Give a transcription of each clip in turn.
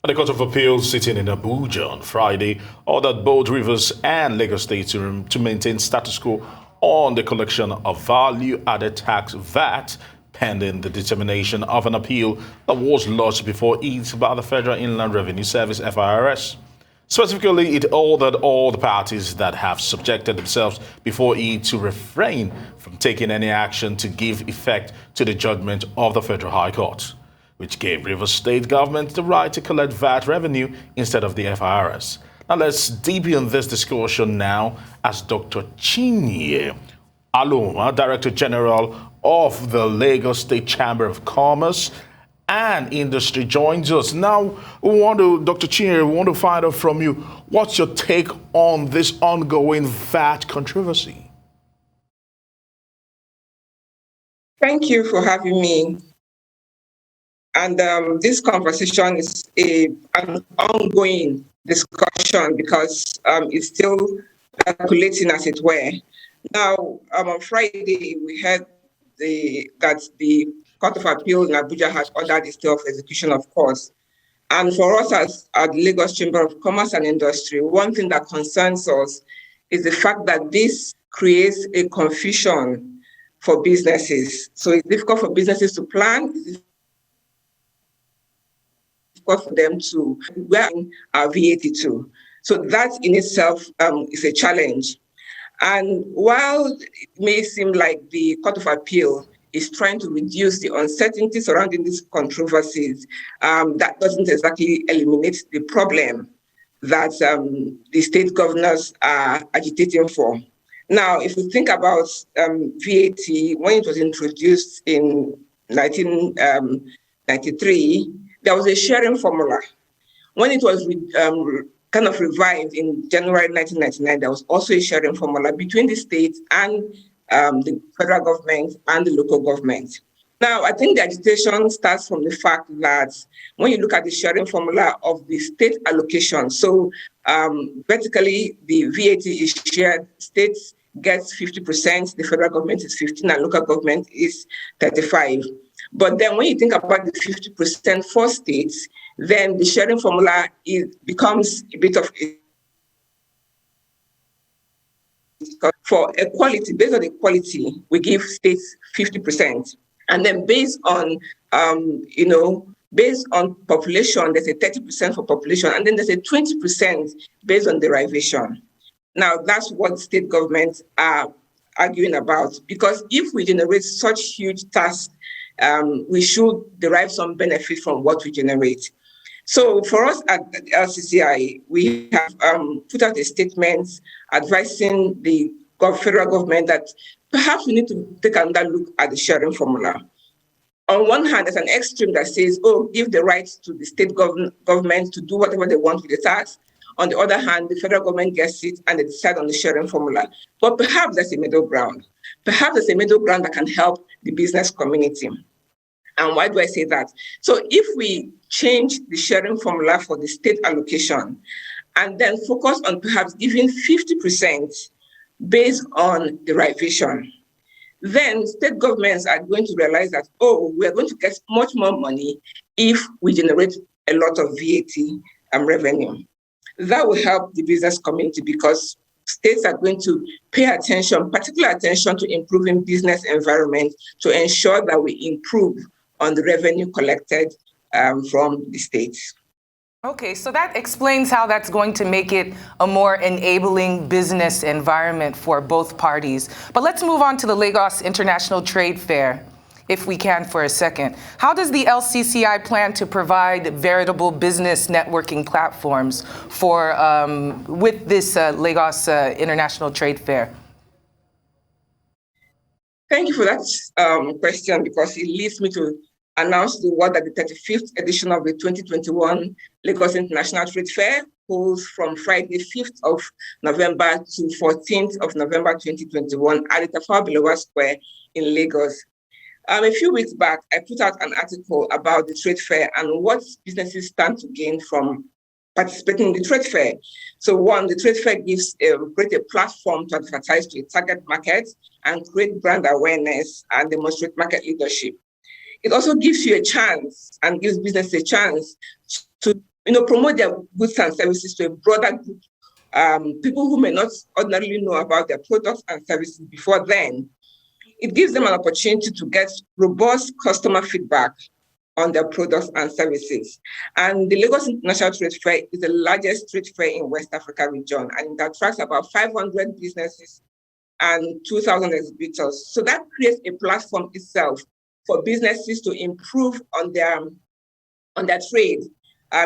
The Court of Appeal sitting in Abuja on Friday ordered both Rivers and Lagos State to maintain status quo on the collection of value-added tax VAT pending the determination of an appeal that was lodged before it by the Federal Inland Revenue Service (FIRS). Specifically, it ordered all the parties that have subjected themselves before it to refrain from taking any action to give effect to the judgment of the Federal High Court, which gave Rivers State government the right to collect VAT revenue instead of the FIRS. Now let's deepen this discussion now as Dr. Chinyere ALMONA, Director General of the Lagos State Chamber of Commerce and Industry, joins us. Now, Dr. Chinyere, we want to find out from you, what's your take on this ongoing VAT controversy? Thank you for having me. And this conversation is an ongoing discussion because it's still circulating, as it were. Now, on Friday, we heard that the Court of Appeal in Abuja has ordered the stay of execution, of course. And for us as at the Lagos Chamber of Commerce and Industry, one thing that concerns us is the fact that this creates a confusion for businesses. So it's difficult for businesses to plan. It's difficult for them to where VAT to. So that in itself is a challenge. And while it may seem like the Court of Appeal is trying to reduce the uncertainty surrounding these controversies, that doesn't exactly eliminate the problem that the state governors are agitating for. Now, if we think about VAT, when it was introduced in 1993, there was a sharing formula. When it was kind of revived in January 1999, there was also a sharing formula between the states and the federal government and the local government. Now, I think the agitation starts from the fact that when you look at the sharing formula of the state allocation, so vertically, the VAT is shared, states gets 50%, the federal government is 15%, and local government is 35%. But then when you think about the 50% for states, then the sharing formula becomes a bit of for equality. Based on equality, we give states 50%. And then based on population, there's a 30% for population, and then there's a 20% based on derivation. Now, that's what state governments are arguing about, because if we generate such huge tasks, we should derive some benefit from what we generate. So for us at LCCI, we have put out a statement advising the federal government that perhaps we need to take another look at the sharing formula. On one hand, there's an extreme that says, give the right to the state government to do whatever they want with the tax. On the other hand, the federal government gets it and they decide on the sharing formula. But perhaps there's a middle ground. Perhaps there's a middle ground that can help the business community. And why do I say that? So if we change the sharing formula for the state allocation and then focus on perhaps giving 50% based on derivation, then state governments are going to realize that, we're going to get much more money if we generate a lot of VAT revenue. That will help the business community because states are going to pay attention, particular attention to improving business environment to ensure that we improve on the revenue collected from the states. Okay, so that explains how that's going to make it a more enabling business environment for both parties. But let's move on to the Lagos International Trade Fair, if we can for a second. How does the LCCI plan to provide veritable business networking platforms for with this Lagos International Trade Fair? Thank you for that question, because it leads me to announce the word that the 35th edition of the 2021 Lagos International Trade Fair holds from Friday, 5th of November to 14th of November 2021 at the Tafawa Balewa Square in Lagos. A few weeks back, I put out an article about the trade fair and what businesses stand to gain from participating in the trade fair. So one, the trade fair create a platform to advertise to a target market and create brand awareness and demonstrate market leadership. It also gives you a chance and gives business a chance to promote their goods and services to a broader group, people who may not ordinarily know about their products and services before then. It gives them an opportunity to get robust customer feedback on their products and services. And the Lagos International Trade Fair is the largest trade fair in West Africa region, and it attracts about 500 businesses and 2,000 exhibitors. So that creates a platform itself for businesses to improve on their trade.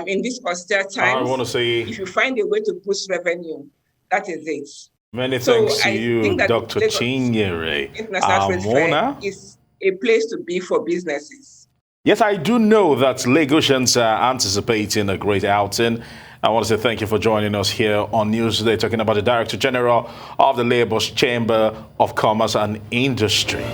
In these austere times, I want to say, if you find a way to boost revenue, that is it. Many thanks to you, Dr. Chinyere. International Trade Fair is a place to be for businesses. Yes, I do know that Lagosians are anticipating a great outing. I want to say thank you for joining us here on Newsday, talking about the Director General of the Lagos Chamber of Commerce and Industry.